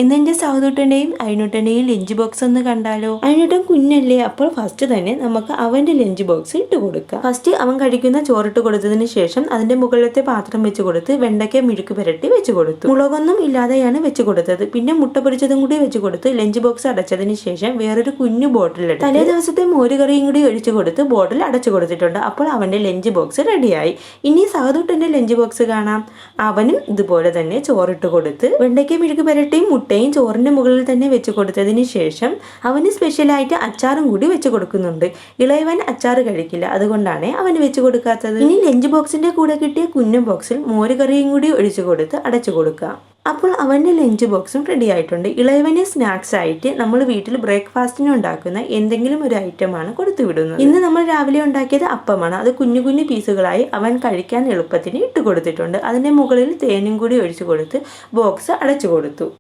ഇന്ന് എന്റെ സൗദൂട്ടന്റെയും അയനൂട്ടന്റെയും lunch box ഒന്ന് കണ്ടാലോ. അയനൂട്ടൻ കുഞ്ഞല്ലേ, അപ്പോൾ ഫസ്റ്റ് തന്നെ നമുക്ക് അവന്റെ ലഞ്ച് ബോക്സ് ഇട്ട് കൊടുക്കാം. ഫസ്റ്റ് അവൻ കഴിക്കുന്ന ചോറിട്ട് കൊടുത്തതിന് ശേഷം അതിന്റെ മുകളിലത്തെ പാത്രം വെച്ച് കൊടുത്ത് വെണ്ടയ്ക്ക മിഴുക്ക് പുരട്ടി വെച്ച് കൊടുത്തു. മുളകൊന്നും ഇല്ലാതെയാണ് വെച്ച് കൊടുത്തത്. പിന്നെ മുട്ട പൊരിച്ചതും കൂടി വെച്ച് കൊടുത്ത് ലഞ്ച് ബോക്സ് അടച്ചതിന് ശേഷം വേറൊരു കുഞ്ഞു ബോട്ടിലെടുത്ത് തലേ ദിവസത്തെ മോരുകറിയും കൂടി ഒഴിച്ചു കൊടുത്ത് ബോട്ടിൽ അടച്ചു കൊടുത്തിട്ടുണ്ട്. അപ്പോൾ അവന്റെ ലഞ്ച് ബോക്സ് റെഡിയായി. ഇനി സൗദൂട്ടന്റെ ലഞ്ച് ബോക്സ് കാണാം. അവനും ഇതുപോലെ തന്നെ ചോറിട്ട് കൊടുത്ത് വെണ്ടയ്ക്ക മിഴുക്ക് പുരട്ടിയും മുട്ടയും ചോറിന്റെ മുകളിൽ തന്നെ വെച്ച് കൊടുത്തതിന് ശേഷം അവന് സ്പെഷ്യലായിട്ട് അച്ചാറും കൂടി വെച്ച് കൊടുക്കുന്നുണ്ട്. ഇളയവൻ അച്ചാറ് കഴിക്കില്ല, അതുകൊണ്ടാണ് അവന് വെച്ച് കൊടുക്കാത്തത്. ഇനി ലഞ്ച് ബോക്സിന്റെ കൂടെ കിട്ടിയ കുഞ്ഞു ബോക്സിൽ മോരുകറിയും കൂടി ഒഴിച്ചു കൊടുത്ത് അടച്ചു കൊടുക്കാം. അപ്പോൾ അവന്റെ ലഞ്ച് ബോക്സും റെഡി ആയിട്ടുണ്ട്. ഇളയവന് സ്നാക്സ് ആയിട്ട് നമ്മൾ വീട്ടിൽ ബ്രേക്ക്ഫാസ്റ്റിന് ഉണ്ടാക്കുന്ന എന്തെങ്കിലും ഒരു ഐറ്റമാണ് കൊടുത്തു വിടുന്നത്. ഇന്ന് നമ്മൾ രാവിലെ ഉണ്ടാക്കിയത് അപ്പമാണ്. അത് കുഞ്ഞു കുഞ്ഞു പീസുകളായി അവൻ കഴിക്കാൻ എളുപ്പത്തിന് ഇട്ട് കൊടുത്തിട്ടുണ്ട്. അതിന്റെ മുകളിൽ തേനും കൂടി ഒഴിച്ചു കൊടുത്ത് ബോക്സ് അടച്ചു കൊടുത്തു.